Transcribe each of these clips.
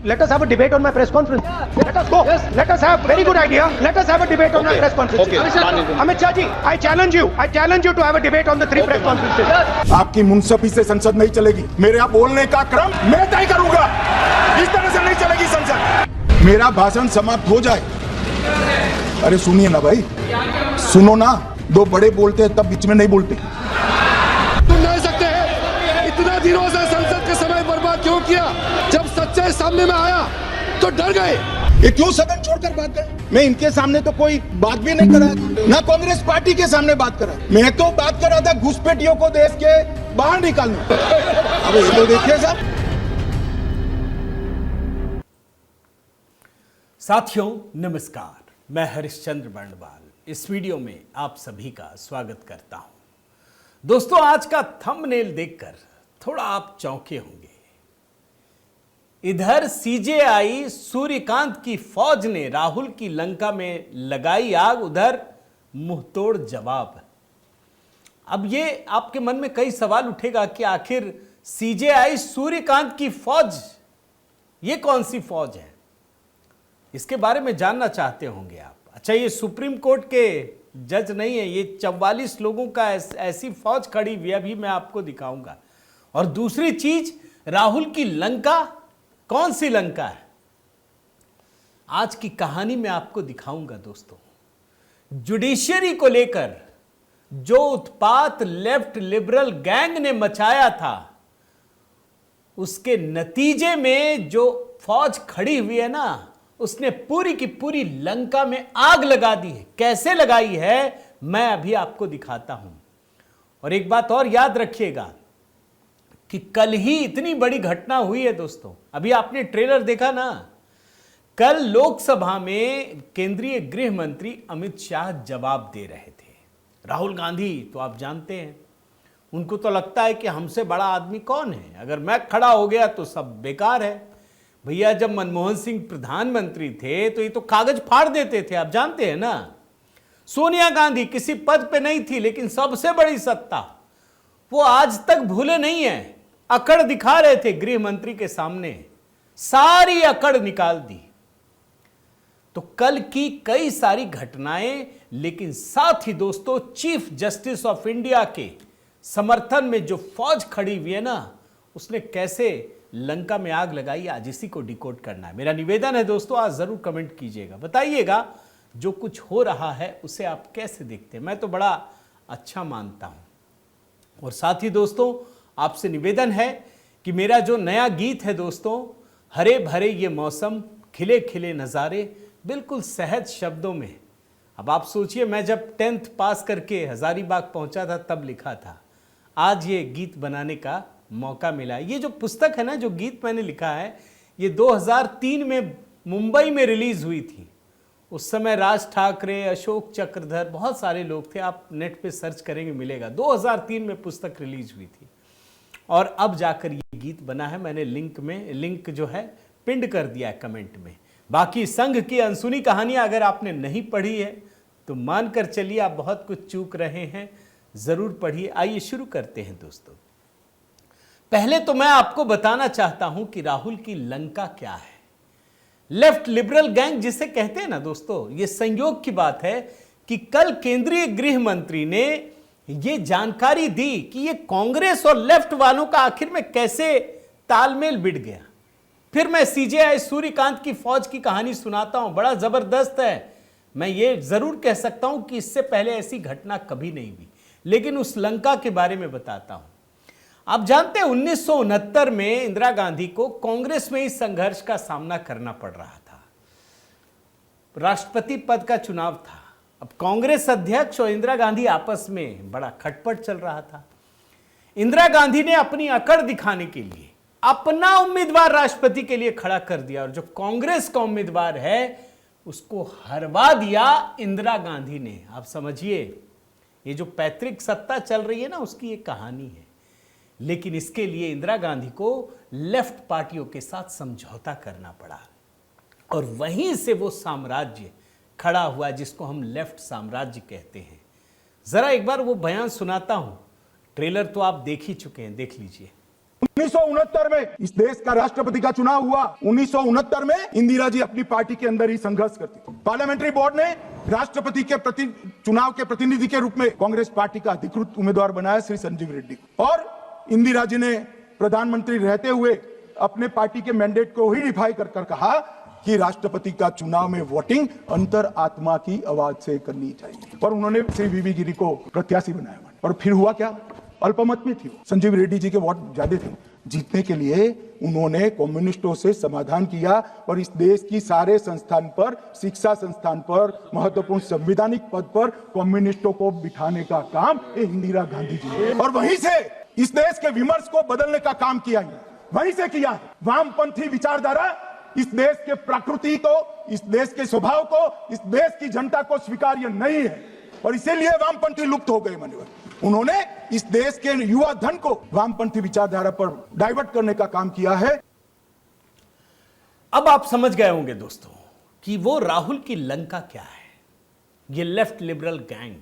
Let us have a debate on my press conference. Let us go. Yes. Let us have very good idea. Let us have a debate on my press conference. Okay. Amit Shah ji, I challenge you. I challenge you to have a debate on the 3 press conferences. आपकी मुंसफी से संसद नहीं चलेगी। मेरे यहाँ बोलने का क्रम मैं तय करूंगा। इस तरह से नहीं चलेगी संसद। मेरा भाषण समाप्त हो जाए। अरे सुनिए ना भाई, सुनो ना। 2 बड़े बोलते हैं तब बीच में नहीं बोलते। तुम नहीं सकते हैं। इतना दिनों से संसद का समय बर्बाद क्यों किया? जब सच्चाई सामने में आया तो डर गए। ये क्यों सदन छोड़कर भाग गए? मैं इनके सामने तो कोई बात भी नहीं करा, ना कांग्रेस पार्टी के सामने बात करा। मैं तो बात कर रहा था घुसपैठियों को देश के बाहर निकालने। अब ये तो देखिए साहब। साथियों नमस्कार, मैं हरिश्चंद्र बर्णवाल इस वीडियो में आप सभी का स्वागत करता हूं। दोस्तों, आज का थंबनेल देखकर थोड़ा आप चौंके होंगे। इधर सीजेआई सूर्यकांत की फौज ने राहुल की लंका में लगाई आग, उधर मुंहतोड़ जवाब। अब ये आपके मन में कई सवाल उठेगा कि आखिर सीजेआई सूर्यकांत की फौज ये कौन सी फौज है? इसके बारे में जानना चाहते होंगे आप। अच्छा, ये सुप्रीम कोर्ट के जज नहीं है, ये 44 लोगों का ऐसी फौज खड़ी हुई, अभी मैं आपको दिखाऊंगा। और दूसरी चीज, राहुल की लंका कौन सी लंका है, आज की कहानी में आपको दिखाऊंगा। दोस्तों, जुडिशियरी को लेकर जो उत्पात लेफ्ट लिबरल गैंग ने मचाया था, उसके नतीजे में जो फौज खड़ी हुई है ना, उसने पूरी की पूरी लंका में आग लगा दी है। कैसे लगाई है मैं अभी आपको दिखाता हूं। और एक बात और याद रखिएगा कि कल ही इतनी बड़ी घटना हुई है। दोस्तों, अभी आपने ट्रेलर देखा ना, कल लोकसभा में केंद्रीय गृह मंत्री अमित शाह जवाब दे रहे थे। राहुल गांधी तो आप जानते हैं, उनको तो लगता है कि हमसे बड़ा आदमी कौन है, अगर मैं खड़ा हो गया तो सब बेकार है। भैया, जब मनमोहन सिंह प्रधानमंत्री थे तो ये तो कागज फाड़ देते थे, आप जानते हैं ना। सोनिया गांधी किसी पद पे नहीं थी, लेकिन सबसे बड़ी सत्ता वो आज तक भूले नहीं है। अकड़ दिखा रहे थे गृह मंत्री के सामने, सारी अकड़ निकाल दी। तो कल की कई सारी घटनाएं, लेकिन साथ ही दोस्तों, चीफ जस्टिस ऑफ इंडिया के समर्थन में जो फौज खड़ी हुई है ना, उसने कैसे लंका में आग लगाई, आज इसी को डिकोड करना है। मेरा निवेदन है दोस्तों, आज जरूर कमेंट कीजिएगा, बताइएगा जो कुछ हो रहा है उसे आप कैसे देखते हैं। मैं तो बड़ा अच्छा मानता हूं। और साथ ही दोस्तों, आपसे निवेदन है कि मेरा जो नया गीत है दोस्तों, हरे भरे ये मौसम, खिले खिले नज़ारे, बिल्कुल सहज शब्दों में। अब आप सोचिए, मैं जब 10th पास करके हजारीबाग पहुंचा था तब लिखा था, आज ये गीत बनाने का मौका मिला। ये जो पुस्तक है ना, जो गीत मैंने लिखा है, ये 2003 में मुंबई में रिलीज हुई थी। उस समय राज ठाकरे, अशोक चक्रधर, बहुत सारे लोग थे। आप नेट पे सर्च करेंगे मिलेगा। 2003 में पुस्तक रिलीज हुई थी और अब जाकर ये गीत बना है। मैंने लिंक जो है पिंड कर दिया है कमेंट में। बाकी संघ की अनसुनी कहानियां अगर आपने नहीं पढ़ी है तो मानकर चलिए आप बहुत कुछ चूक रहे हैं, जरूर पढ़िए। आइए शुरू करते हैं दोस्तों। पहले तो मैं आपको बताना चाहता हूं कि राहुल की लंका क्या है। लेफ्ट लिबरल गैंग जिसे कहते हैं ना दोस्तों, यह संयोग की बात है कि कल केंद्रीय गृह मंत्री ने यह जानकारी दी कि यह कांग्रेस और लेफ्ट वालों का आखिर में कैसे तालमेल बिठ गया। फिर मैं सीजेआई सूर्यकांत की फौज की कहानी सुनाता हूं, बड़ा जबरदस्त है। मैं ये जरूर कह सकता हूं कि इससे पहले ऐसी घटना कभी नहीं हुई, लेकिन उस लंका के बारे में बताता हूं। आप जानते हैं 1969 में इंदिरा गांधी को कांग्रेस में इस संघर्ष का सामना करना पड़ रहा था। राष्ट्रपति पद का चुनाव था। अब कांग्रेस अध्यक्ष और इंदिरा गांधी आपस में बड़ा खटपट चल रहा था। इंदिरा गांधी ने अपनी अकड़ दिखाने के लिए अपना उम्मीदवार राष्ट्रपति के लिए खड़ा कर दिया, और जो कांग्रेस का उम्मीदवार है उसको हरवा दिया इंदिरा गांधी ने। आप समझिए, ये जो पैतृक सत्ता चल रही है ना, उसकी एक कहानी है। लेकिन इसके लिए इंदिरा गांधी को लेफ्ट पार्टियों के साथ समझौता करना पड़ा, और वहीं से वो साम्राज्य खड़ा हुआ जिसको हम लेफ्ट साम्राज्य कहते हैं। जरा एक बार वो बयान सुनाता हूं। ट्रेलर तो आप देख ही चुके हैं, देख लीजिए। 1969 में इस देश का राष्ट्रपति का चुनाव हुआ। 1969 में इंदिरा जी अपनी पार्टी के अंदर ही संघर्ष करती थी। पार्लियामेंट्री बोर्ड ने राष्ट्रपति के चुनाव के प्रतिनिधि के रूप में कांग्रेस पार्टी का अधिकृत उम्मीदवार बनाया श्री संजीव रेड्डी को, और इंदिरा जी ने प्रधानमंत्री रहते हुए अपने पार्टी के मैंडेट को ही डिफाई कर कहा कि राष्ट्रपति का चुनाव में वोटिंग अंतर आत्मा की आवाज से करनी चाहिए, और उन्होंने श्री वीवी गिरी को प्रत्याशी बनाया। और फिर हुआ क्या? अल्पमत में थी, संजीव रेड्डी जी के वोट ज्यादा थे। जीतने के लिए उन्होंने कम्युनिस्टों से समाधान किया और इस देश की सारे संस्थान पर, शिक्षा संस्थान पर, महत्वपूर्ण संवैधानिक पद पर कम्युनिस्टों को बिठाने का काम इंदिरा गांधी जी ने, और वहीं से इस देश के विमर्श को बदलने का काम किया है, वहीं से किया। वामपंथी विचारधारा इस देश के प्रकृति को, इस देश के स्वभाव को, इस देश की जनता को स्वीकार्य नहीं है, और इसीलिए वामपंथी लुप्त हो गए। माननीय, उन्होंने इस देश के युवा धन को वामपंथी विचारधारा पर डाइवर्ट करने का काम किया है। अब आप समझ गए होंगे दोस्तों कि वो राहुल की लंका क्या है, ये लेफ्ट लिबरल गैंग।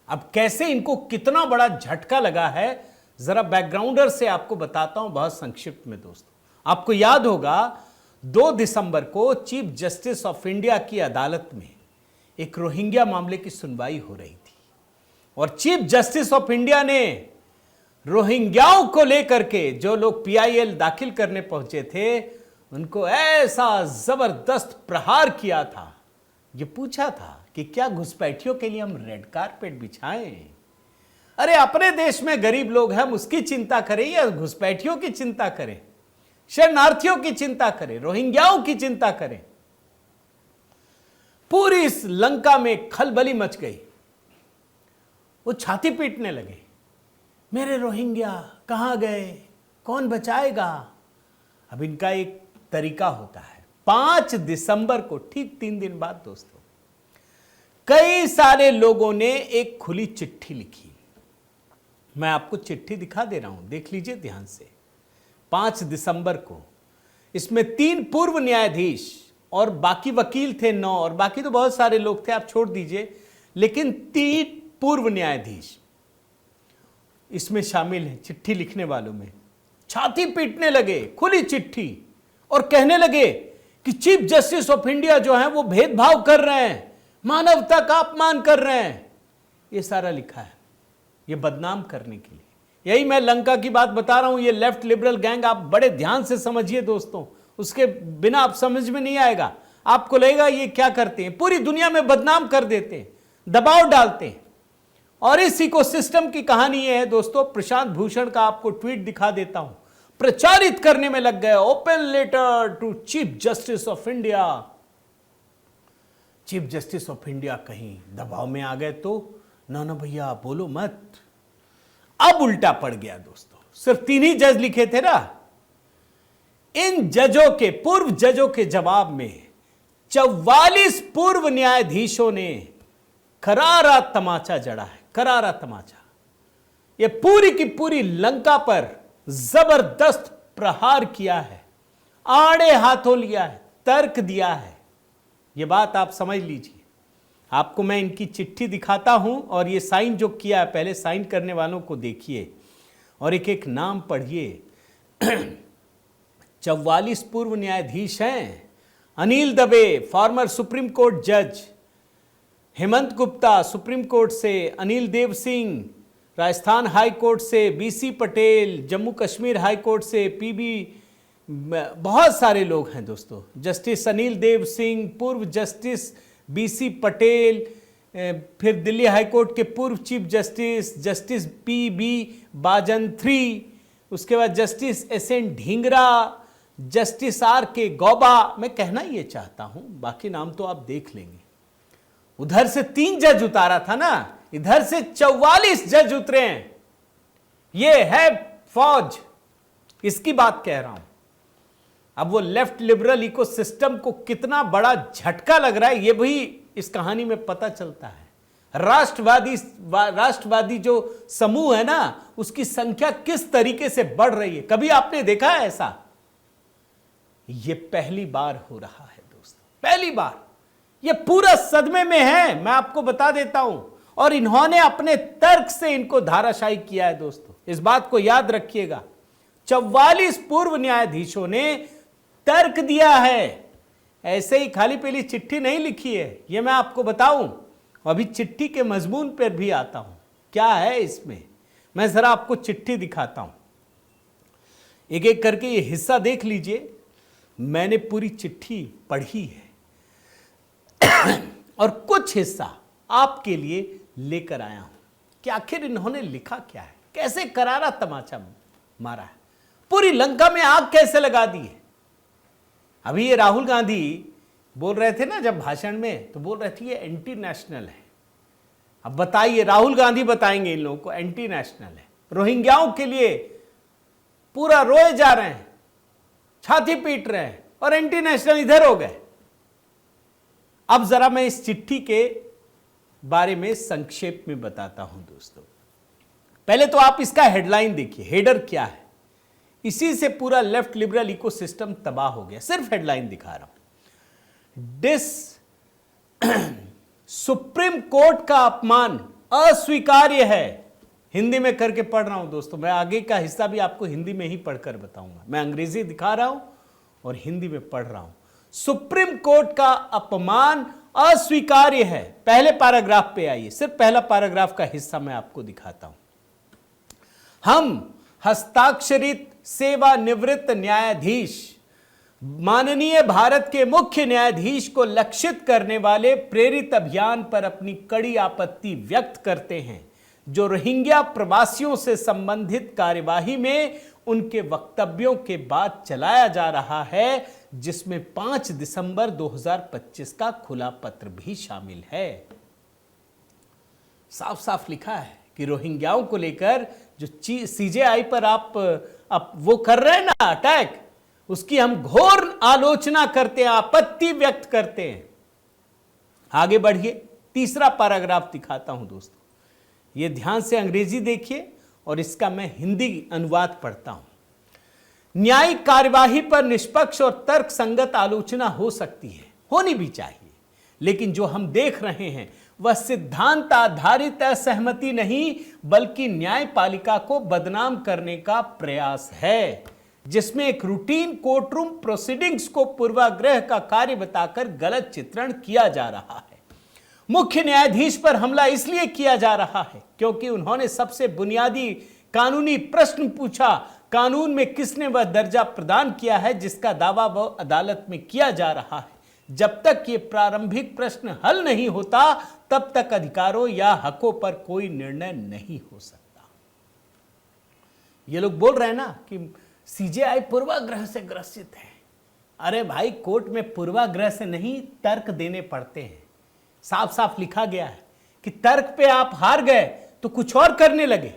अब कैसे इनको कितना बड़ा झटका लगा है, जरा बैकग्राउंडर से आपको बताता हूं बहुत संक्षिप्त में दोस्तों। आपको याद होगा 2 दिसंबर को चीफ जस्टिस ऑफ इंडिया की अदालत में एक रोहिंग्या मामले की सुनवाई हो रही थी, और चीफ जस्टिस ऑफ इंडिया ने रोहिंग्याओं को लेकर के जो लोग पीआईएल दाखिल करने पहुंचे थे उनको ऐसा जबरदस्त प्रहार किया था। ये पूछा था कि क्या घुसपैठियों के लिए हम रेड कारपेट बिछाएं? अरे अपने देश में गरीब लोग हैं, हम उसकी चिंता करें या घुसपैठियों की चिंता करें, शरणार्थियों की चिंता करें, रोहिंग्याओं की चिंता करें? पूरी इस लंका में खलबली मच गई। वो छाती पीटने लगे, मेरे रोहिंग्या कहां गए, कौन बचाएगा? अब इनका एक तरीका होता है। 5 दिसंबर को, ठीक 3 दिन बाद दोस्तों, कई सारे लोगों ने एक खुली चिट्ठी लिखी। मैं आपको चिट्ठी दिखा दे रहा हूं, देख लीजिए ध्यान से। 5 दिसंबर को इसमें 3 पूर्व न्यायाधीश और बाकी वकील थे 9, और बाकी तो बहुत सारे लोग थे, आप छोड़ दीजिए, लेकिन 3 पूर्व न्यायाधीश इसमें शामिल हैं चिट्ठी लिखने वालों में। छाती पीटने लगे, खुली चिट्ठी, और कहने लगे कि चीफ जस्टिस ऑफ इंडिया जो है वो भेदभाव कर रहे हैं, मानवता का अपमान कर रहे हैं। ये सारा लिखा है ये बदनाम करने के लिए। यही मैं लंका की बात बता रहा हूं, ये लेफ्ट लिबरल गैंग। आप बड़े ध्यान से समझिए दोस्तों, उसके बिना आप समझ में नहीं आएगा। आपको लगेगा ये क्या करते हैं, पूरी दुनिया में बदनाम कर देते हैं, दबाव डालते हैं। और इस इकोसिस्टम की कहानी ये है दोस्तों। प्रशांत भूषण का आपको ट्वीट दिखा देता हूं, प्रचारित करने में लग गए, open letter to chief justice of India. Chief justice of India कहीं दबाव में आ गए तो ना भैया बोलो मत। अब उल्टा पड़ गया दोस्तों, सिर्फ 3 ही जज लिखे थे ना। इन जजों के, पूर्व जजों के जवाब में 44 पूर्व न्यायाधीशों ने करारा तमाचा जड़ा है, करारा तमाचा। ये पूरी की पूरी लंका पर जबरदस्त प्रहार किया है, आड़े हाथों लिया है, तर्क दिया है। ये बात आप समझ लीजिए। आपको मैं इनकी चिट्ठी दिखाता हूं, और ये साइन जो किया है, पहले साइन करने वालों को देखिए और एक एक नाम पढ़िए। 44 पूर्व न्यायाधीश हैं। Anil Dave, former supreme court जज, हेमंत गुप्ता सुप्रीम कोर्ट से, अनिल देव सिंह राजस्थान हाई कोर्ट से, BC Patel Jammu Kashmir high court से, पीबी, बहुत सारे लोग हैं दोस्तों। जस्टिस अनिल देव सिंह, पूर्व जस्टिस बीसी पटेल, फिर दिल्ली हाई कोर्ट के पूर्व chief justice, justice PB Bajantri, उसके बाद justice SN Dhingra, justice R K Gauba. मैं कहना ये चाहता हूं, बाकी नाम तो आप देख लेंगे। उधर से 3 जज उतारा था ना, इधर से 44 जज उतरे हैं। ये है फौज, इसकी बात कह रहा हूं। अब वो लेफ्ट लिबरल इकोसिस्टम को कितना बड़ा झटका लग रहा है, ये भी इस कहानी में पता चलता है। राष्ट्रवादी जो समूह है ना, उसकी संख्या किस तरीके से बढ़ रही है, कभी आपने देखा है ऐसा? ये पहली बार हो रहा है दोस्तों, पहली बार। ये पूरा सदमे में है, मैं आपको बता देता हूं। और इन्होंने अपने तर्क से इनको धाराशायी किया है दोस्तों, इस बात को याद रखिएगा। 44 पूर्व न्यायाधीशों ने तर्क दिया है। ऐसे ही खाली पीली चिट्ठी नहीं लिखी है, यह मैं आपको बताऊं। अभी चिट्ठी के मजमून पर भी आता हूं, क्या है इसमें, मैं जरा आपको चिट्ठी दिखाता हूं। एक एक करके ये हिस्सा देख लीजिए। मैंने पूरी चिट्ठी पढ़ी है और कुछ हिस्सा आपके लिए लेकर आया हूं कि आखिर इन्होंने लिखा क्या है, कैसे करारा तमाचा मारा है, पूरी लंका में आग कैसे लगा दी है। अभी ये राहुल गांधी बोल रहे थे ना जब भाषण में, तो बोल रहे थे ये एंटी नेशनल है। अब बताइए, राहुल गांधी बताएंगे इन लोगों को एंटी नेशनल है। रोहिंग्याओं के लिए पूरा रोए जा रहे हैं, छाती पीट रहे हैं, और एंटी नेशनल इधर हो गए। अब जरा मैं इस चिट्ठी के बारे में संक्षेप में बताता हूं दोस्तों। पहले तो आप इसका हेडलाइन देखिए, हेडर क्या है। इसी से पूरा लेफ्ट लिबरल इकोसिस्टम तबाह हो गया। सिर्फ हेडलाइन दिखा रहा हूं। सुप्रीम कोर्ट का अपमान अस्वीकार्य है। हिंदी में करके पढ़ रहा हूं दोस्तों, मैं आगे का हिस्सा भी आपको हिंदी में ही पढ़कर बताऊंगा। मैं अंग्रेजी दिखा रहा हूं और हिंदी में पढ़ रहा हूं। सुप्रीम कोर्ट का अपमान अस्वीकार्य है। पहले पैराग्राफ पे आइए, सिर्फ पहला पैराग्राफ का हिस्सा मैं आपको दिखाता हूं। हम हस्ताक्षरित सेवानिवृत्त न्यायाधीश माननीय भारत के मुख्य न्यायाधीश को लक्षित करने वाले प्रेरित अभियान पर अपनी कड़ी आपत्ति व्यक्त करते हैं, जो रोहिंग्या प्रवासियों से संबंधित कार्यवाही में उनके वक्तव्यों के बाद चलाया जा रहा है, जिसमें 5 दिसंबर 2025 का खुला पत्र भी शामिल है। साफ साफ लिखा है कि रोहिंग्याओं को लेकर जो सीजेआई पर आप वो कर रहे हैं ना अटैक, उसकी हम घोर आलोचना करते हैं, आपत्ति व्यक्त करते हैं। आगे बढ़िए, तीसरा पैराग्राफ दिखाता हूं दोस्तों। ये ध्यान से अंग्रेजी देखिए और इसका मैं हिंदी अनुवाद पढ़ता हूं। न्यायिक कार्यवाही पर निष्पक्ष और तर्कसंगत आलोचना हो सकती है, होनी भी चाहिए, लेकिन जो हम देख रहे हैं वह सिद्धांत आधारित असहमति नहीं, बल्कि न्यायपालिका को बदनाम करने का प्रयास है, जिसमें एक रूटीन कोर्टरूम प्रोसीडिंग्स को पूर्वाग्रह का कार्य बताकर गलत चित्रण किया जा रहा है। मुख्य न्यायाधीश पर हमला इसलिए किया जा रहा है क्योंकि उन्होंने सबसे बुनियादी कानूनी प्रश्न पूछा, कानून में किसने वह दर्जा प्रदान किया है जिसका दावा वह अदालत में किया जा रहा है। जब तक ये प्रारंभिक प्रश्न हल नहीं होता, तब तक अधिकारों या हकों पर कोई निर्णय नहीं हो सकता। ये लोग बोल रहे हैं ना कि सीजेआई पूर्वाग्रह से ग्रसित है। अरे भाई, कोर्ट में पूर्वाग्रह से नहीं तर्क देने पड़ते हैं। साफ साफ लिखा गया है कि तर्क पे आप हार गए तो कुछ और करने लगे।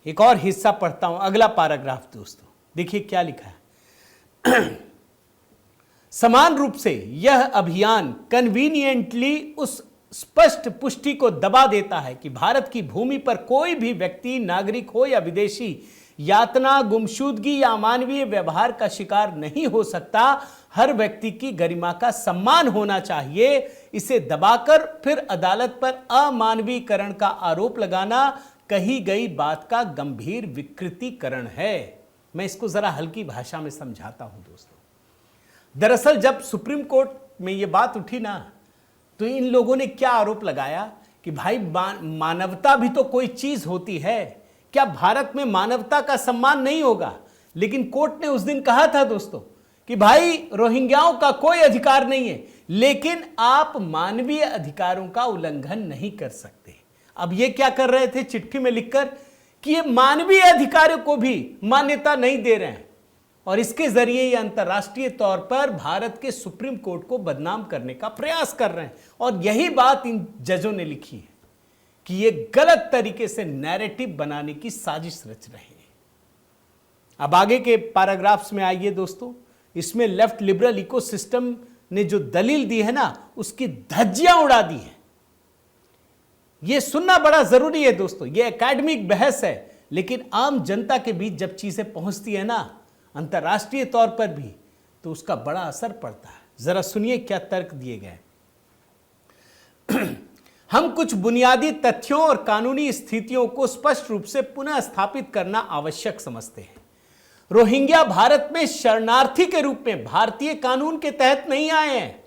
एक और हिस्सा पढ़ता हूं, अगला पैराग्राफ दोस्तों, देखिए क्या लिखा है। समान रूप से यह अभियान कन्वीनियंटली उस स्पष्ट पुष्टि को दबा देता है कि भारत की भूमि पर कोई भी व्यक्ति, नागरिक हो या विदेशी, यातना, गुमशुदगी या अमानवीय व्यवहार का शिकार नहीं हो सकता। हर व्यक्ति की गरिमा का सम्मान होना चाहिए। इसे दबाकर फिर अदालत पर अमानवीकरण का आरोप लगाना कही गई बात का गंभीर विकृतीकरण है। मैं इसको जरा हल्की भाषा में समझाता हूं दोस्तों। दरअसल जब सुप्रीम कोर्ट में यह बात उठी ना, तो इन लोगों ने क्या आरोप लगाया कि भाई मानवता भी तो कोई चीज होती है, क्या भारत में मानवता का सम्मान नहीं होगा? लेकिन कोर्ट ने उस दिन कहा था दोस्तों कि भाई रोहिंग्याओं का कोई अधिकार नहीं है, लेकिन आप मानवीय अधिकारों का उल्लंघन नहीं कर सकते। अब ये क्या कर रहे थे चिट्ठी में लिखकर कि ये मानवीय अधिकारों को भी मान्यता नहीं दे रहे हैं, और इसके जरिए ये अंतर्राष्ट्रीय तौर पर भारत के सुप्रीम कोर्ट को बदनाम करने का प्रयास कर रहे हैं। और यही बात इन जजों ने लिखी है कि ये गलत तरीके से नैरेटिव बनाने की साजिश रच रहे हैं। अब आगे के पैराग्राफ्स में आइए दोस्तों। इसमें लेफ्ट लिबरल इकोसिस्टम ने जो दलील दी है ना, उसकी धज्जियां उड़ा दी है। यह सुनना बड़ा जरूरी है दोस्तों। यह एकेडमिक बहस है, लेकिन आम जनता के बीच जब चीजें पहुंचती है ना, अंतर्राष्ट्रीय तौर पर भी, तो उसका बड़ा असर पड़ता है। जरा सुनिए क्या तर्क दिए गए। हम कुछ बुनियादी तथ्यों और कानूनी स्थितियों को स्पष्ट रूप से पुनः स्थापित करना आवश्यक समझते हैं। रोहिंग्या भारत में शरणार्थी के रूप में भारतीय कानून के तहत नहीं आए हैं।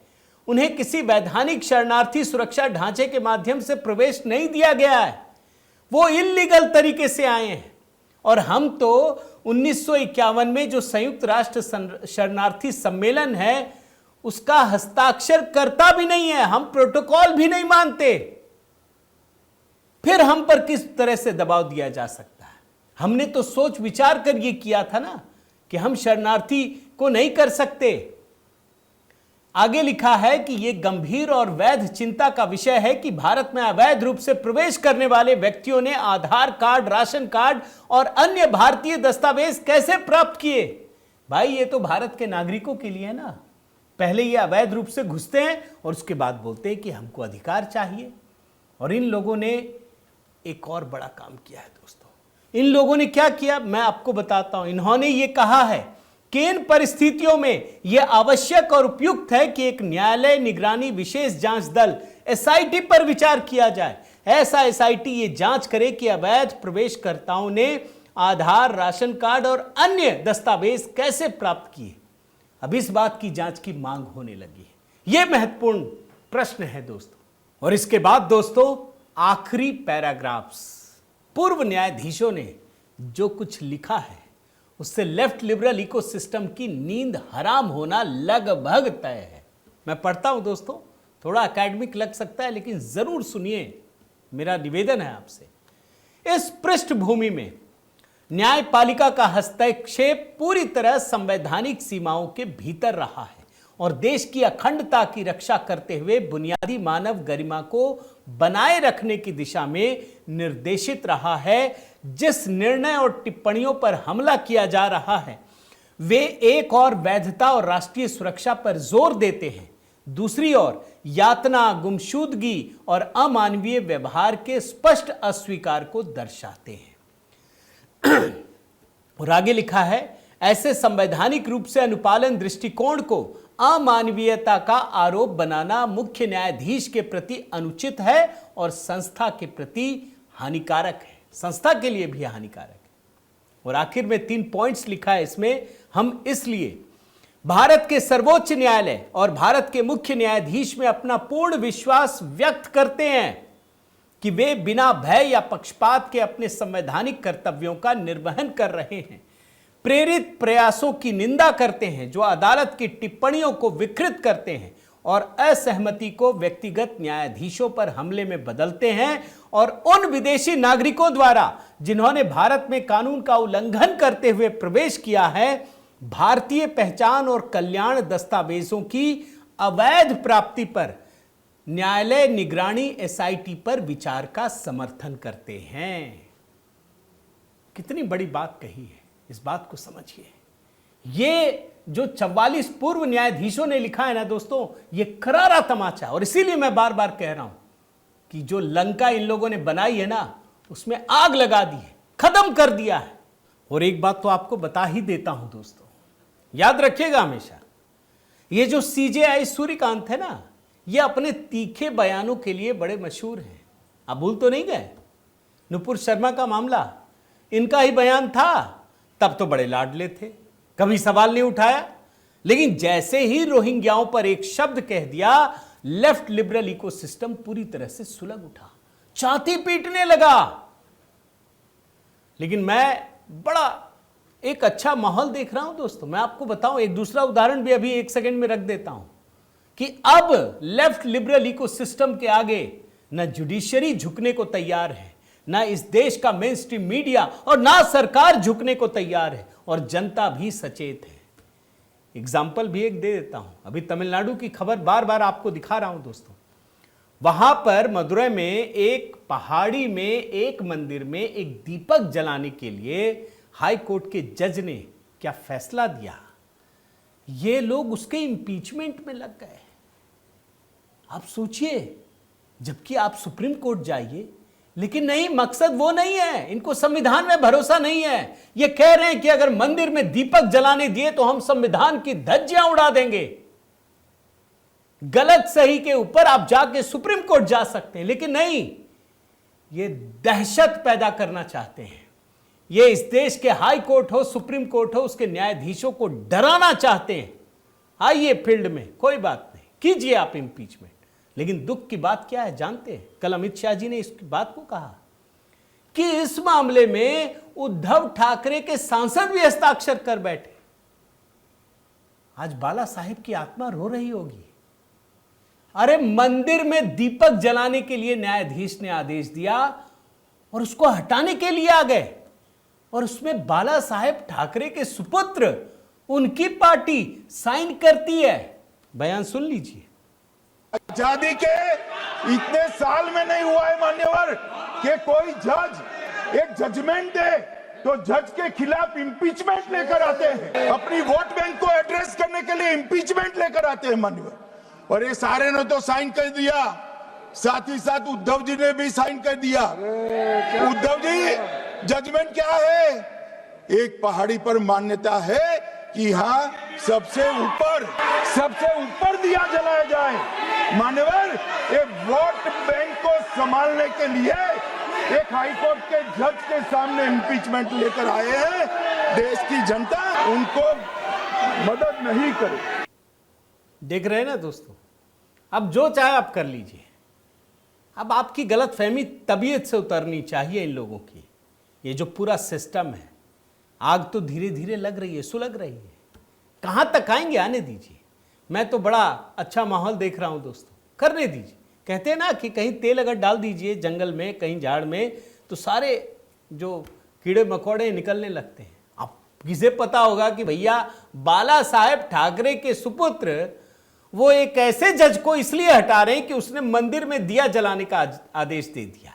उन्हें किसी वैधानिक शरणार्थी सुरक्षा ढांचे के माध्यम से प्रवेश नहीं दिया गया है। वो इल्लीगल तरीके से आए हैं। और हम तो 1951 में जो संयुक्त राष्ट्र शरणार्थी सम्मेलन है उसका हस्ताक्षर करता भी नहीं है। हम प्रोटोकॉल भी नहीं मानते। फिर हम पर किस तरह से दबाव दिया जा सकता है? हमने तो सोच विचार कर यह किया था ना कि हम शरणार्थी को नहीं कर सकते। आगे लिखा है कि यह गंभीर और वैध चिंता का विषय है कि भारत में अवैध रूप से प्रवेश करने वाले व्यक्तियों ने आधार कार्ड, राशन कार्ड और अन्य भारतीय दस्तावेज कैसे प्राप्त किए। भाई ये तो भारत के नागरिकों के लिए है ना। पहले ये अवैध रूप से घुसते हैं और उसके बाद बोलते हैं कि हमको अधिकार चाहिए। और इन लोगों ने एक और बड़ा काम किया है दोस्तों। इन लोगों ने क्या किया मैं आपको बताता हूं। इन्होंने ये कहा है कि इन परिस्थितियों में यह आवश्यक और उपयुक्त है कि एक न्यायालय निगरानी विशेष जांच दल एसआईटी पर विचार किया जाए। ऐसा एसआईटी ये जांच करे कि अवैध प्रवेशकर्ताओं ने आधार, राशन कार्ड और अन्य दस्तावेज कैसे प्राप्त किए। अब इस बात की जांच की मांग होने लगी है। यह महत्वपूर्ण प्रश्न है दोस्तों। और इसके बाद दोस्तों आखिरी पैराग्राफ्स, पूर्व न्यायाधीशों ने जो कुछ लिखा है उससे लेफ्ट लिबरल इकोसिस्टम की नींद हराम होना लगभग तय है। मैं पढ़ता हूं दोस्तों, थोड़ा एकेडमिक लग सकता है लेकिन जरूर सुनिए, मेरा निवेदन है आपसे। इस पृष्ठभूमि में न्यायपालिका का हस्तक्षेप पूरी तरह संवैधानिक सीमाओं के भीतर रहा है और देश की अखंडता की रक्षा करते हुए बुनियादी मानव गरिमा को बनाए रखने की दिशा में निर्देशित रहा है। जिस निर्णय और टिप्पणियों पर हमला किया जा रहा है वे एक और वैधता और राष्ट्रीय सुरक्षा पर जोर देते हैं, दूसरी ओर यातना, गुमशुदगी और अमानवीय व्यवहार के स्पष्ट अस्वीकार को दर्शाते हैं। और आगे लिखा है, ऐसे संवैधानिक रूप से अनुपालन दृष्टिकोण को अमानवीयता का आरोप बनाना मुख्य न्यायाधीश के प्रति अनुचित है और संस्था के प्रति हानिकारक है, संस्था के लिए भी हानिकारक है। और आखिर में 3 पॉइंट्स लिखा है इसमें, हम इसलिए भारत के सर्वोच्च न्यायालय और भारत के मुख्य न्यायाधीश में अपना पूर्ण विश्वास व्यक्त करते हैं कि वे बिना भय या पक्षपात के अपने संवैधानिक कर्तव्यों का निर्वहन कर रहे हैं। प्रेरित प्रयासों की निंदा करते हैं जो अदालत की टिप्पणियों को विकृत करते हैं और असहमति को व्यक्तिगत न्यायाधीशों पर हमले में बदलते हैं, और उन विदेशी नागरिकों द्वारा जिन्होंने भारत में कानून का उल्लंघन करते हुए प्रवेश किया है भारतीय पहचान और कल्याण दस्तावेजों की अवैध प्राप्ति पर न्यायालय निगरानी एसआईटी पर विचार का समर्थन करते हैं। कितनी बड़ी बात कही है, इस बात को समझिए। ये जो 44 पूर्व न्यायाधीशों ने लिखा है ना दोस्तों, ये करारा तमाचा। और इसीलिए मैं बार बार कह रहा हूं कि जो लंका इन लोगों ने बनाई है ना उसमें आग लगा दी है, खत्म कर दिया है। और एक बात तो आपको बता ही देता हूं दोस्तों, याद रखिएगा हमेशा, ये जो सीजेआई सूर्यकांत है ना, ये अपने तीखे बयानों के लिए बड़े मशहूर हैं। आप भूल तो नहीं गए, नुपुर शर्मा का मामला इनका ही बयान था, तब तो बड़े लाडले थे, कभी सवाल नहीं उठाया। लेकिन जैसे ही रोहिंग्याओं पर एक शब्द कह दिया, लेफ्ट लिबरल इकोसिस्टम पूरी तरह से सुलग उठा, छाती पीटने लगा। लेकिन मैं बड़ा एक अच्छा माहौल देख रहा हूं दोस्तों। मैं आपको बताऊं, एक दूसरा उदाहरण भी अभी 1 सेकंड में रख देता हूं कि अब लेफ्ट लिबरल इकोसिस्टम के आगे न जुडिशरी झुकने को तैयार है, ना इस देश का मेन स्ट्रीम मीडिया और ना सरकार झुकने को तैयार है, और जनता भी सचेत है। एग्जाम्पल भी एक दे देता हूं, अभी तमिलनाडु की खबर बार बार आपको दिखा रहा हूं दोस्तों। वहां पर मदुरै में एक पहाड़ी में एक मंदिर में एक दीपक जलाने के लिए हाई कोर्ट के जज ने क्या फैसला दिया, ये लोग उसके इंपीचमेंट में लग गए। आप सोचिए, जबकि आप सुप्रीम कोर्ट जाइए, लेकिन नहीं, मकसद वो नहीं है। इनको संविधान में भरोसा नहीं है। ये कह रहे हैं कि अगर मंदिर में दीपक जलाने दिए तो हम संविधान की धज्जियां उड़ा देंगे। गलत सही के ऊपर आप जाके सुप्रीम कोर्ट जा सकते हैं, लेकिन नहीं, ये दहशत पैदा करना चाहते हैं। ये इस देश के हाई कोर्ट हो, सुप्रीम कोर्ट हो, उसके न्यायाधीशों को डराना चाहते हैं। आइए फील्ड में, कोई बात नहीं, कीजिए आप इंपीचमेंट। लेकिन दुख की बात क्या है जानते हैं? कल अमित शाह जी ने इस बात को कहा कि इस मामले में उद्धव ठाकरे के सांसद भी हस्ताक्षर कर बैठे। आज बाला साहेब की आत्मा रो रही होगी। अरे मंदिर में दीपक जलाने के लिए न्यायाधीश ने आदेश दिया और उसको हटाने के लिए आ गए, और उसमें बाला साहेब ठाकरे के सुपुत्र, उनकी पार्टी साइन करती है। बयान सुन लीजिए। आजादी के इतने साल में नहीं हुआ है मान्यवर कि कोई जज एक जजमेंट दे तो जज के खिलाफ इंपीचमेंट लेकर आते हैं, अपनी वोट बैंक को एड्रेस करने के लिए इंपीचमेंट लेकर आते हैं मान्यवर। और ये सारे ने तो साइन कर दिया, साथ ही साथ उद्धव जी ने भी साइन कर दिया। उद्धव जी, जजमेंट क्या है? एक पहाड़ी पर मान्यता है कि हाँ, सबसे ऊपर दिया जलाया जाए। मान्यवर, ये वोट बैंक को संभालने के लिए एक हाईकोर्ट के जज के सामने इंपीचमेंट लेकर आए हैं। देश की जनता उनको मदद नहीं करे। देख रहे हैं ना दोस्तों, अब जो चाहे आप कर लीजिए। अब आपकी गलतफहमी तबीयत से उतरनी चाहिए इन लोगों की। ये जो पूरा सिस्टम है, आग तो धीरे धीरे लग रही है, सुलग रही है। कहाँ तक आएंगे, आने दीजिए। मैं तो बड़ा अच्छा माहौल देख रहा हूँ दोस्तों, करने दीजिए। कहते हैं ना कि कहीं तेल अगर डाल दीजिए जंगल में, कहीं झाड़ में, तो सारे जो कीड़े मकोड़े निकलने लगते हैं। अब किसे पता होगा कि भैया बाला साहेब ठाकरे के सुपुत्र वो एक ऐसे जज को इसलिए हटा रहे हैं कि उसने मंदिर में दिया जलाने का आदेश दे दिया।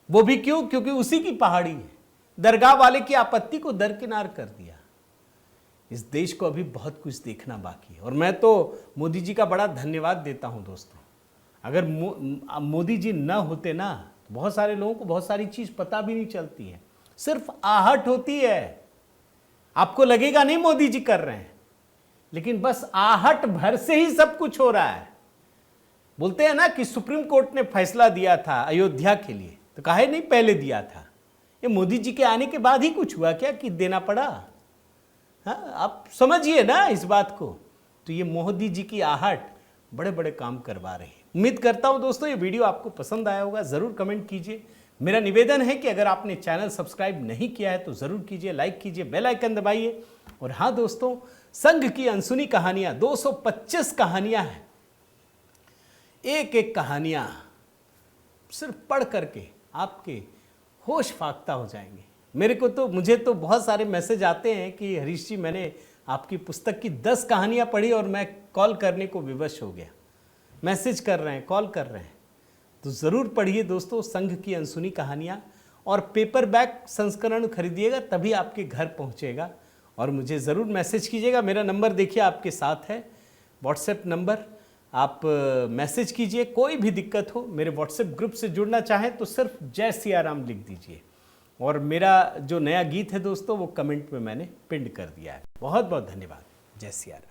वो भी क्यों? क्योंकि उसी की पहाड़ी है। दरगाह वाले की आपत्ति को दरकिनार कर दिया। इस देश को अभी बहुत कुछ देखना बाकी है, और मैं तो मोदी जी का बड़ा धन्यवाद देता हूं दोस्तों। अगर मोदी जी न होते ना, तो बहुत सारे लोगों को बहुत सारी चीज पता भी नहीं चलती है, सिर्फ आहट होती है। आपको लगेगा नहीं मोदी जी कर रहे हैं, लेकिन बस आहट भर से ही सब कुछ हो रहा है। बोलते हैं ना कि सुप्रीम कोर्ट ने फैसला दिया था अयोध्या के लिए, तो काहे नहीं पहले दिया था? ये मोदी जी के आने के बाद ही कुछ हुआ क्या कि देना पड़ा? हाँ, आप समझिए ना इस बात को। तो ये मोदी जी की आहट बड़े बड़े काम करवा रही है। उम्मीद करता हूं दोस्तों ये वीडियो आपको पसंद आया होगा। जरूर कमेंट कीजिए। मेरा निवेदन है कि अगर आपने चैनल सब्सक्राइब नहीं किया है तो जरूर कीजिए, लाइक कीजिए, बेल आइकन दबाइए। और हाँ दोस्तों, संघ की अनसुनी कहानियां 225 कहानियां हैं। एक एक कहानियां सिर्फ पढ़ करके आपके होश फाख्ता हो जाएंगे। मुझे तो बहुत सारे मैसेज आते हैं कि हरीश जी, मैंने आपकी पुस्तक की 10 कहानियां पढ़ी और मैं कॉल करने को विवश हो गया। मैसेज कर रहे हैं, कॉल कर रहे हैं। तो ज़रूर पढ़िए दोस्तों संघ की अनसुनी कहानियां, और पेपर बैक संस्करण खरीदिएगा, तभी आपके घर पहुंचेगा। और मुझे ज़रूर मैसेज कीजिएगा। मेरा नंबर देखिए आपके साथ है, व्हाट्सएप नंबर। आप मैसेज कीजिए, कोई भी दिक्कत हो। मेरे व्हाट्सएप ग्रुप से जुड़ना चाहें तो सिर्फ जय सिया राम लिख दीजिए। और मेरा जो नया गीत है दोस्तों, वो कमेंट में मैंने पिन कर दिया है। बहुत बहुत धन्यवाद। जय सिया राम।